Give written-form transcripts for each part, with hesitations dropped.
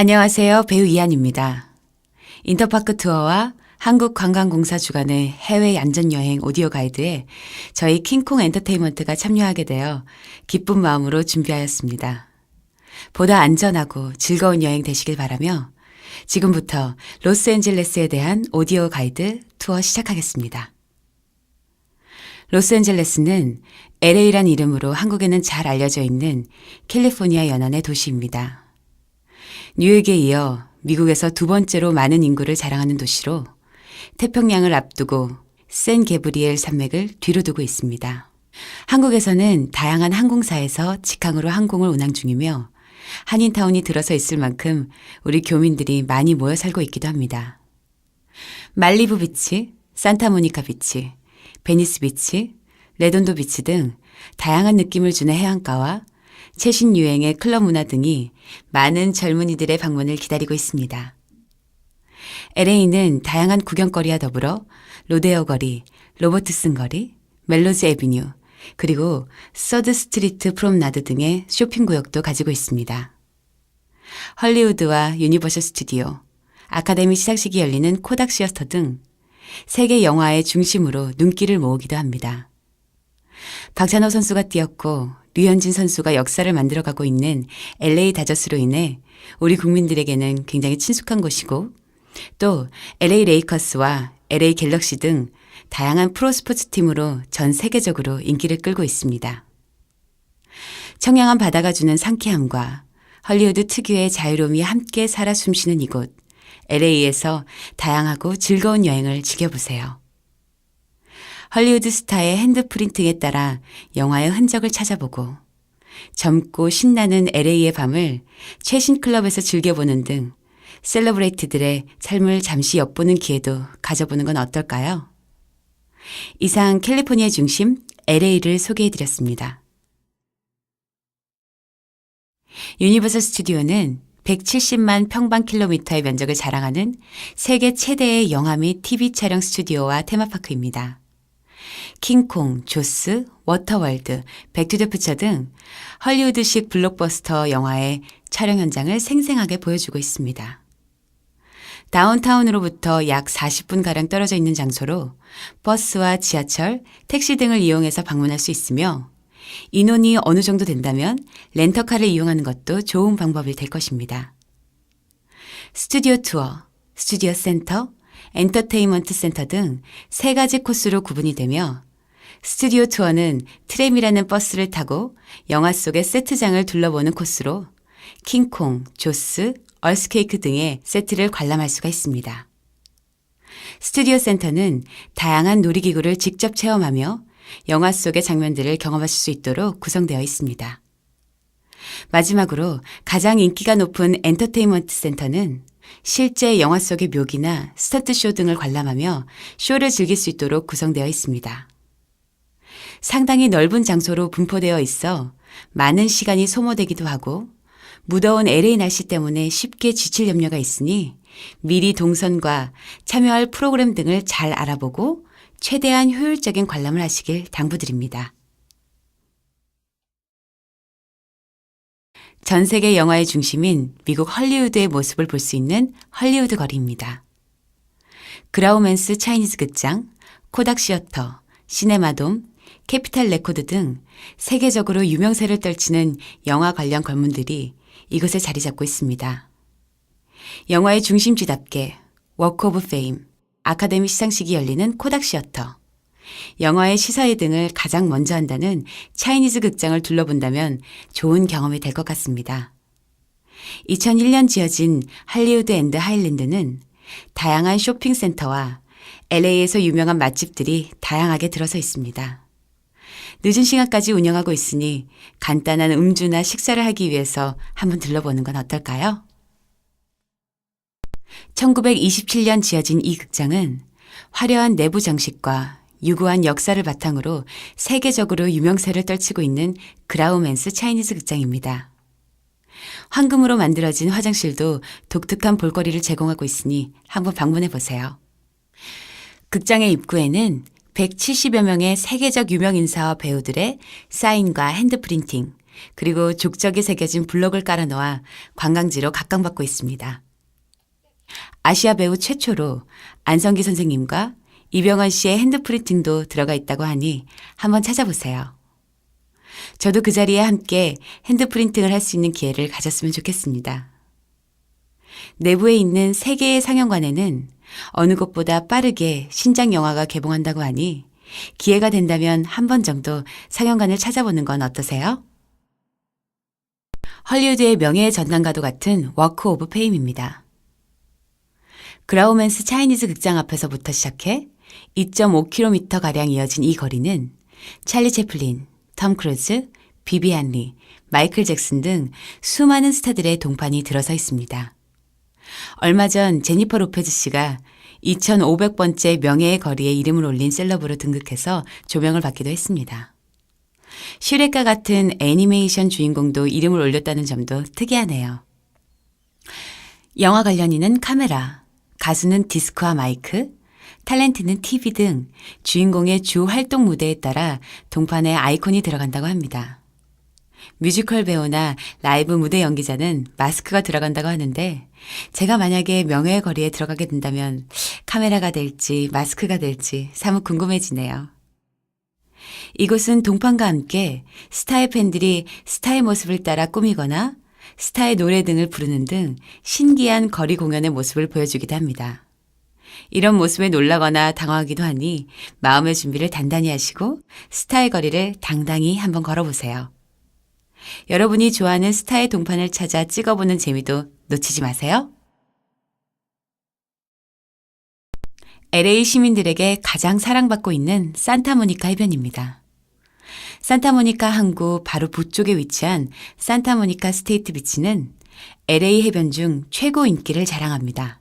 안녕하세요. 배우 이한입니다. 인터파크 투어와 한국관광공사 주관의 해외 안전여행 오디오 가이드에 저희 킹콩 엔터테인먼트가 참여하게 되어 기쁜 마음으로 준비하였습니다. 보다 안전하고 즐거운 여행 되시길 바라며 지금부터 로스앤젤레스에 대한 오디오 가이드 투어 시작하겠습니다. 로스앤젤레스는 LA란 이름으로 한국에는 잘 알려져 있는 캘리포니아 연안의 도시입니다. 뉴욕에 이어 미국에서 두 번째로 많은 인구를 자랑하는 도시로 태평양을 앞두고 샌 게브리엘 산맥을 뒤로 두고 있습니다. 한국에서는 다양한 항공사에서 직항으로 항공을 운항 중이며 한인타운이 들어서 있을 만큼 우리 교민들이 많이 모여 살고 있기도 합니다. 말리부 비치, 산타모니카 비치, 베니스 비치, 레돈도 비치 등 다양한 느낌을 주는 해안가와 최신 유행의 클럽 문화 등이 많은 젊은이들의 방문을 기다리고 있습니다. LA는 다양한 구경거리와 더불어 로데오 거리, 로버트슨 거리, 멜로즈 애비뉴, 그리고 서드 스트리트 프롬나드 등의 쇼핑구역도 가지고 있습니다. 헐리우드와 유니버셜 스튜디오, 아카데미 시상식이 열리는 코닥 시어터 등 세계 영화의 중심으로 눈길을 모으기도 합니다. 박찬호 선수가 뛰었고 류현진 선수가 역사를 만들어가고 있는 LA 다저스로 인해 우리 국민들에게는 굉장히 친숙한 곳이고 또 LA 레이커스와 LA 갤럭시 등 다양한 프로스포츠 팀으로 전 세계적으로 인기를 끌고 있습니다. 청량한 바다가 주는 상쾌함과 헐리우드 특유의 자유로움이 함께 살아 숨쉬는 이곳 LA에서 다양하고 즐거운 여행을 즐겨보세요. 헐리우드 스타의 핸드프린팅에 따라 영화의 흔적을 찾아보고 젊고 신나는 LA의 밤을 최신 클럽에서 즐겨보는 등 셀러브레이트들의 삶을 잠시 엿보는 기회도 가져보는 건 어떨까요? 이상 캘리포니아 중심 LA를 소개해드렸습니다. 유니버설 스튜디오는 170만 평방킬로미터의 면적을 자랑하는 세계 최대의 영화 및 TV 촬영 스튜디오와 테마파크입니다. 킹콩, 조스, 워터월드, 백투더퓨처 등 헐리우드식 블록버스터 영화의 촬영 현장을 생생하게 보여주고 있습니다. 다운타운으로부터 약 40분가량 떨어져 있는 장소로 버스와 지하철, 택시 등을 이용해서 방문할 수 있으며 인원이 어느 정도 된다면 렌터카를 이용하는 것도 좋은 방법이 될 것입니다. 스튜디오 투어, 스튜디오 센터, 엔터테인먼트 센터 등 세 가지 코스로 구분이 되며 스튜디오 투어는 트램이라는 버스를 타고 영화 속의 세트장을 둘러보는 코스로 킹콩, 조스, 얼스케이크 등의 세트를 관람할 수가 있습니다. 스튜디오 센터는 다양한 놀이기구를 직접 체험하며 영화 속의 장면들을 경험하실 수 있도록 구성되어 있습니다. 마지막으로 가장 인기가 높은 엔터테인먼트 센터는 실제 영화 속의 묘기나 스턴트쇼 등을 관람하며 쇼를 즐길 수 있도록 구성되어 있습니다. 상당히 넓은 장소로 분포되어 있어 많은 시간이 소모되기도 하고 무더운 LA 날씨 때문에 쉽게 지칠 염려가 있으니 미리 동선과 참여할 프로그램 등을 잘 알아보고 최대한 효율적인 관람을 하시길 당부드립니다. 전 세계 영화의 중심인 미국 헐리우드의 모습을 볼 수 있는 헐리우드 거리입니다. 그라우맨스 차이니즈 극장, 코닥 시어터, 시네마돔, 캐피탈 레코드 등 세계적으로 유명세를 떨치는 영화 관련 건물들이 이곳에 자리 잡고 있습니다. 영화의 중심지답게 워크 오브 페임, 아카데미 시상식이 열리는 코닥 시어터, 영화의 시사회 등을 가장 먼저 한다는 차이니즈 극장을 둘러본다면 좋은 경험이 될 것 같습니다. 2001년 지어진 할리우드 앤드 하일랜드는 다양한 쇼핑센터와 LA에서 유명한 맛집들이 다양하게 들어서 있습니다. 늦은 시간까지 운영하고 있으니 간단한 음주나 식사를 하기 위해서 한번 들러보는 건 어떨까요? 1927년 지어진 이 극장은 화려한 내부 장식과 유구한 역사를 바탕으로 세계적으로 유명세를 떨치고 있는 그라우맨스 차이니즈 극장입니다. 황금으로 만들어진 화장실도 독특한 볼거리를 제공하고 있으니 한번 방문해 보세요. 극장의 입구에는 170여 명의 세계적 유명 인사와 배우들의 사인과 핸드프린팅, 그리고 족적이 새겨진 블록을 깔아놓아 관광지로 각광받고 있습니다. 아시아 배우 최초로 안성기 선생님과 이병헌 씨의 핸드프린팅도 들어가 있다고 하니 한번 찾아보세요. 저도 그 자리에 함께 핸드프린팅을 할 수 있는 기회를 가졌으면 좋겠습니다. 내부에 있는 3개의 상영관에는 어느 곳보다 빠르게 신작 영화가 개봉한다고 하니 기회가 된다면 한 번 정도 상영관을 찾아보는 건 어떠세요? 헐리우드의 명예의 전당과도 같은 워크 오브 페임입니다. 그라우맨스 차이니즈 극장 앞에서부터 시작해 2.5km가량 이어진 이 거리는 찰리 채플린, 톰 크루즈, 비비안 리, 마이클 잭슨 등 수많은 스타들의 동판이 들어서 있습니다. 얼마 전 제니퍼 로페즈 씨가 2500번째 명예의 거리에 이름을 올린 셀럽으로 등극해서 조명을 받기도 했습니다. 슈렉과 같은 애니메이션 주인공도 이름을 올렸다는 점도 특이하네요. 영화 관련인은 카메라, 가수는 디스크와 마이크, 탤런트는 TV 등 주인공의 주 활동 무대에 따라 동판에 아이콘이 들어간다고 합니다. 뮤지컬 배우나 라이브 무대 연기자는 마스크가 들어간다고 하는데 제가 만약에 명예의 거리에 들어가게 된다면 카메라가 될지 마스크가 될지 사뭇 궁금해지네요. 이곳은 동판과 함께 스타의 팬들이 스타의 모습을 따라 꾸미거나 스타의 노래 등을 부르는 등 신기한 거리 공연의 모습을 보여주기도 합니다. 이런 모습에 놀라거나 당황하기도 하니 마음의 준비를 단단히 하시고 스타의 거리를 당당히 한번 걸어보세요. 여러분이 좋아하는 스타의 동판을 찾아 찍어보는 재미도 놓치지 마세요. LA 시민들에게 가장 사랑받고 있는 산타모니카 해변입니다. 산타모니카 항구 바로 북쪽에 위치한 산타모니카 스테이트 비치는 LA 해변 중 최고 인기를 자랑합니다.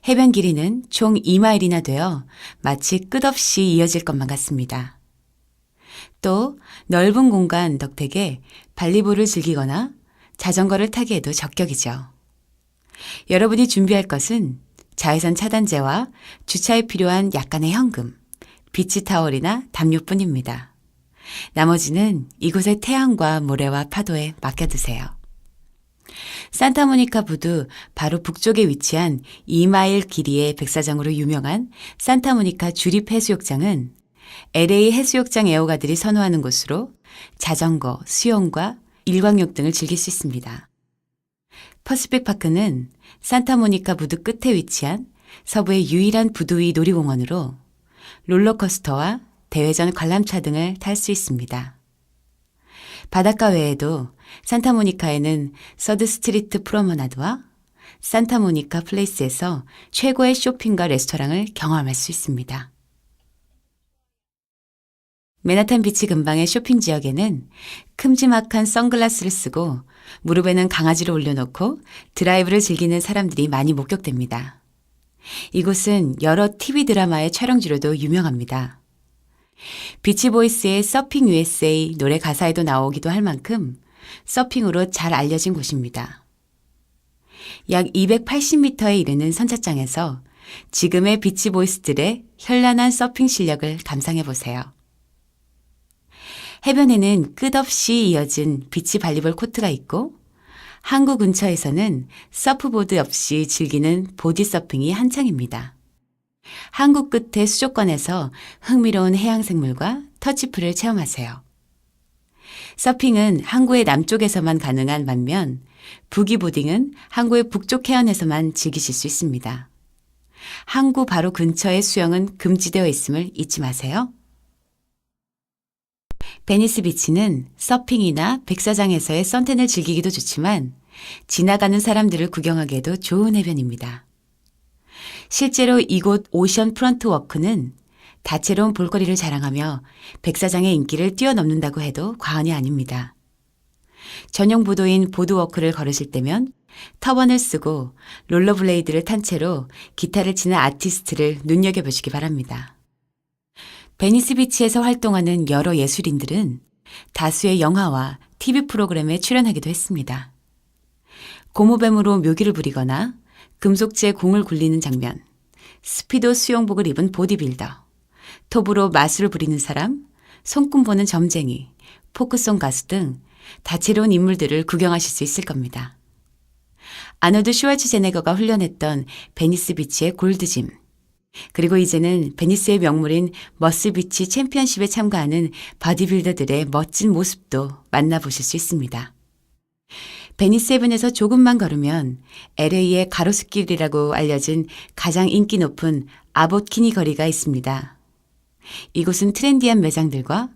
해변 길이는 총 2마일이나 되어 마치 끝없이 이어질 것만 같습니다. 또 넓은 공간 덕택에 발리볼을 즐기거나 자전거를 타기에도 적격이죠. 여러분이 준비할 것은 자외선 차단제와 주차에 필요한 약간의 현금, 비치 타월이나 담요뿐입니다. 나머지는 이곳의 태양과 모래와 파도에 맡겨두세요. 산타모니카 부두 바로 북쪽에 위치한 2마일 길이의 백사장으로 유명한 산타모니카 주립해수욕장은 LA 해수욕장 애호가들이 선호하는 곳으로 자전거, 수영과 일광욕 등을 즐길 수 있습니다. 퍼시픽 파크는 산타모니카 부두 끝에 위치한 서부의 유일한 부두 위 놀이공원으로 롤러코스터와 대회전 관람차 등을 탈 수 있습니다. 바닷가 외에도 산타모니카에는 서드 스트리트 프로머나드와 산타모니카 플레이스에서 최고의 쇼핑과 레스토랑을 경험할 수 있습니다. 맨하탄 비치 근방의 쇼핑 지역에는 큼지막한 선글라스를 쓰고 무릎에는 강아지를 올려놓고 드라이브를 즐기는 사람들이 많이 목격됩니다. 이곳은 여러 TV 드라마의 촬영지로도 유명합니다. 비치보이스의 서핑 USA 노래 가사에도 나오기도 할 만큼 서핑으로 잘 알려진 곳입니다. 약 280m에 이르는 선착장에서 지금의 비치보이스들의 현란한 서핑 실력을 감상해 보세요. 해변에는 끝없이 이어진 비치 발리볼 코트가 있고 항구 근처에서는 서프보드 없이 즐기는 보디 서핑이 한창입니다. 항구 끝의 수족관에서 흥미로운 해양생물과 터치풀을 체험하세요. 서핑은 항구의 남쪽에서만 가능한 반면 부기보딩은 항구의 북쪽 해안에서만 즐기실 수 있습니다. 항구 바로 근처의 수영은 금지되어 있음을 잊지 마세요. 베니스 비치는 서핑이나 백사장에서의 선탠을 즐기기도 좋지만 지나가는 사람들을 구경하기에도 좋은 해변입니다. 실제로 이곳 오션 프런트 워크는 다채로운 볼거리를 자랑하며 백사장의 인기를 뛰어넘는다고 해도 과언이 아닙니다. 전용 보도인 보드워크를 걸으실 때면 터번을 쓰고 롤러블레이드를 탄 채로 기타를 치는 아티스트를 눈여겨보시기 바랍니다. 베니스 비치에서 활동하는 여러 예술인들은 다수의 영화와 TV 프로그램에 출연하기도 했습니다. 고무뱀으로 묘기를 부리거나 금속재 공을 굴리는 장면, 스피도 수영복을 입은 보디빌더, 톱으로 마술을 부리는 사람, 손금 보는 점쟁이, 포크송 가수 등 다채로운 인물들을 구경하실 수 있을 겁니다. 아놀드 슈왈츠제네거가 훈련했던 베니스 비치의 골드짐, 그리고 이제는 베니스의 명물인 머슬비치 챔피언십에 참가하는 바디빌더들의 멋진 모습도 만나보실 수 있습니다. 베니스 해변에서 조금만 걸으면 LA의 가로수길이라고 알려진 가장 인기 높은 아보트키니 거리가 있습니다. 이곳은 트렌디한 매장들과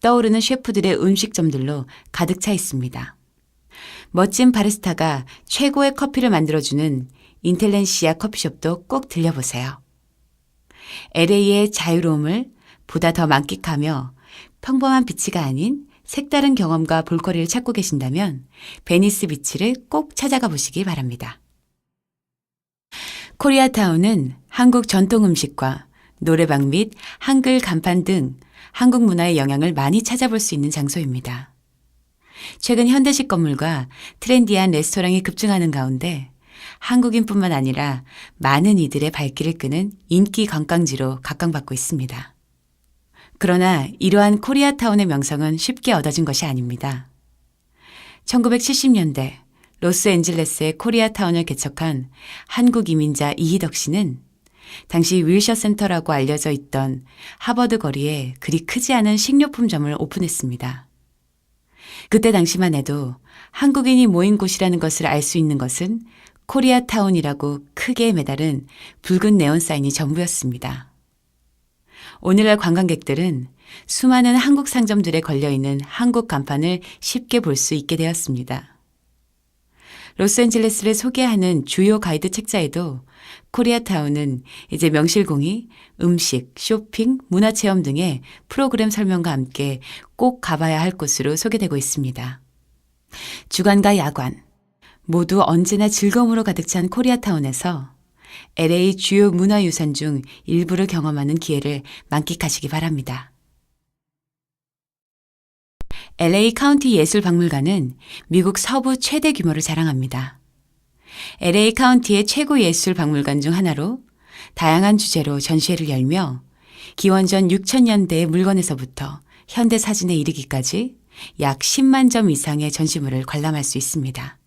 떠오르는 셰프들의 음식점들로 가득 차 있습니다. 멋진 바리스타가 최고의 커피를 만들어주는 인텔렌시아 커피숍도 꼭 들려보세요. LA의 자유로움을 보다 더 만끽하며 평범한 비치가 아닌 색다른 경험과 볼거리를 찾고 계신다면 베니스 비치를 꼭 찾아가 보시기 바랍니다. 코리아타운은 한국 전통 음식과 노래방 및 한글 간판 등 한국 문화의 영향을 많이 찾아볼 수 있는 장소입니다. 최근 현대식 건물과 트렌디한 레스토랑이 급증하는 가운데 한국인뿐만 아니라 많은 이들의 발길을 끄는 인기 관광지로 각광받고 있습니다. 그러나 이러한 코리아타운의 명성은 쉽게 얻어진 것이 아닙니다. 1970년대 로스앤젤레스의 코리아타운을 개척한 한국 이민자 이희덕 씨는 당시 윌셔 센터라고 알려져 있던 하버드 거리에 그리 크지 않은 식료품점을 오픈했습니다. 그때 당시만 해도 한국인이 모인 곳이라는 것을 알 수 있는 것은 코리아타운이라고 크게 매달은 붉은 네온사인이 전부였습니다. 오늘날 관광객들은 수많은 한국 상점들에 걸려있는 한국 간판을 쉽게 볼 수 있게 되었습니다. 로스앤젤레스를 소개하는 주요 가이드 책자에도 코리아타운은 이제 명실공히 음식, 쇼핑, 문화체험 등의 프로그램 설명과 함께 꼭 가봐야 할 곳으로 소개되고 있습니다. 주간과 야관, 모두 언제나 즐거움으로 가득 찬 코리아타운에서 LA 주요 문화유산 중 일부를 경험하는 기회를 만끽하시기 바랍니다. LA 카운티 예술박물관은 미국 서부 최대 규모를 자랑합니다. LA 카운티의 최고 예술 박물관 중 하나로 다양한 주제로 전시회를 열며 기원전 6000년대의 물건에서부터 현대 사진에 이르기까지 약 10만 점 이상의 전시물을 관람할 수 있습니다.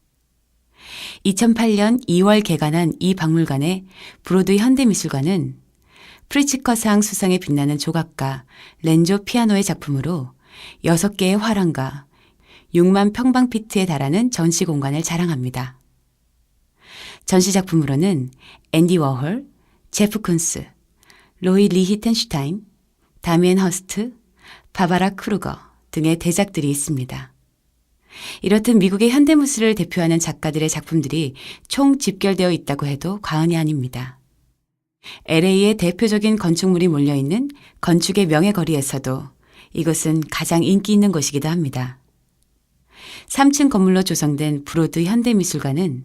2008년 2월 개관한 이 박물관의 브로드웨이 현대미술관은 프리츠커상 수상에 빛나는 조각가 렌조 피아노의 작품으로 6개의 화廊과 6만 평방피트에 달하는 전시 공간을 자랑합니다. 전시 작품으로는 앤디 워홀, 제프 쿤스, 로이 리히텐슈타인, 다미엔 허스트, 바바라 크루거 등의 대작들이 있습니다. 이렇듯 미국의 현대미술을 대표하는 작가들의 작품들이 총 집결되어 있다고 해도 과언이 아닙니다. LA의 대표적인 건축물이 몰려있는 건축의 명예거리에서도 이곳은 가장 인기 있는 곳이기도 합니다. 3층 건물로 조성된 브로드 현대미술관은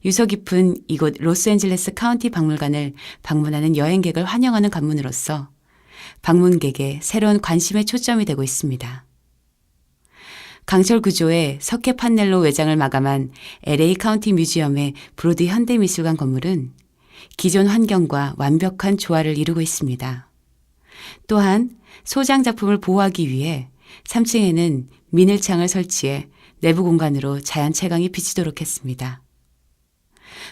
유서 깊은 이곳 로스앤젤레스 카운티 박물관을 방문하는 여행객을 환영하는 관문으로서 방문객의 새로운 관심의 초점이 되고 있습니다. 강철 구조의 석회 판넬로 외장을 마감한 LA 카운티 뮤지엄의 브로드 현대미술관 건물은 기존 환경과 완벽한 조화를 이루고 있습니다. 또한 소장 작품을 보호하기 위해 3층에는 미늘창을 설치해 내부 공간으로 자연 채광이 비치도록 했습니다.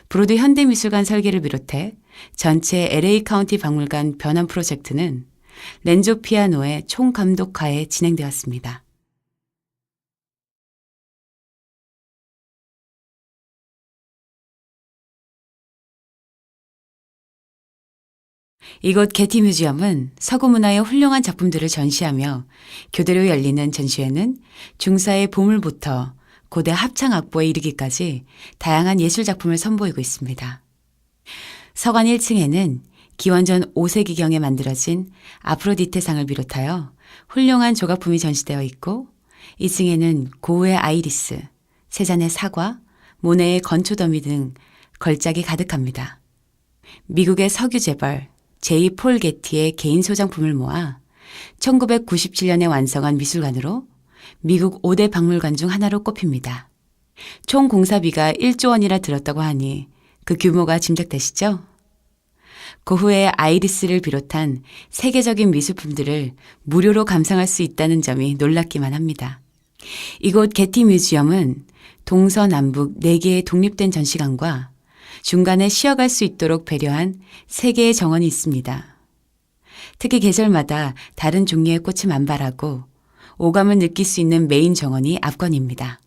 브로드 현대미술관 설계를 비롯해 전체 LA 카운티 박물관 변환 프로젝트는 렌조 피아노의 총감독하에 진행되었습니다. 이곳 게티 뮤지엄은 서구 문화의 훌륭한 작품들을 전시하며 교대로 열리는 전시회는 중사의 보물부터 고대 합창 악보에 이르기까지 다양한 예술 작품을 선보이고 있습니다. 서관 1층에는 기원전 5세기경에 만들어진 아프로디테상을 비롯하여 훌륭한 조각품이 전시되어 있고 2층에는 고우의 아이리스, 세잔의 사과, 모네의 건초더미 등 걸작이 가득합니다. 미국의 석유 재벌 제이 폴 게티의 개인 소장품을 모아 1997년에 완성한 미술관으로 미국 5대 박물관 중 하나로 꼽힙니다. 총 공사비가 1조 원이나 들었다고 하니 그 규모가 짐작되시죠? 고흐의 아이리스를 비롯한 세계적인 미술품들을 무료로 감상할 수 있다는 점이 놀랍기만 합니다. 이곳 게티 뮤지엄은 동서남북 4개의 독립된 전시관과 중간에 쉬어갈 수 있도록 배려한 3개의 정원이 있습니다. 특히 계절마다 다른 종류의 꽃이 만발하고 오감을 느낄 수 있는 메인 정원이 압권입니다.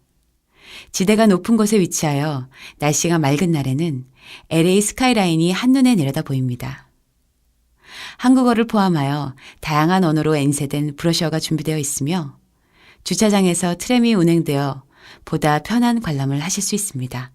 지대가 높은 곳에 위치하여 날씨가 맑은 날에는 LA 스카이라인이 한눈에 내려다 보입니다. 한국어를 포함하여 다양한 언어로 인쇄된 브로셔가 준비되어 있으며 주차장에서 트램이 운행되어 보다 편한 관람을 하실 수 있습니다.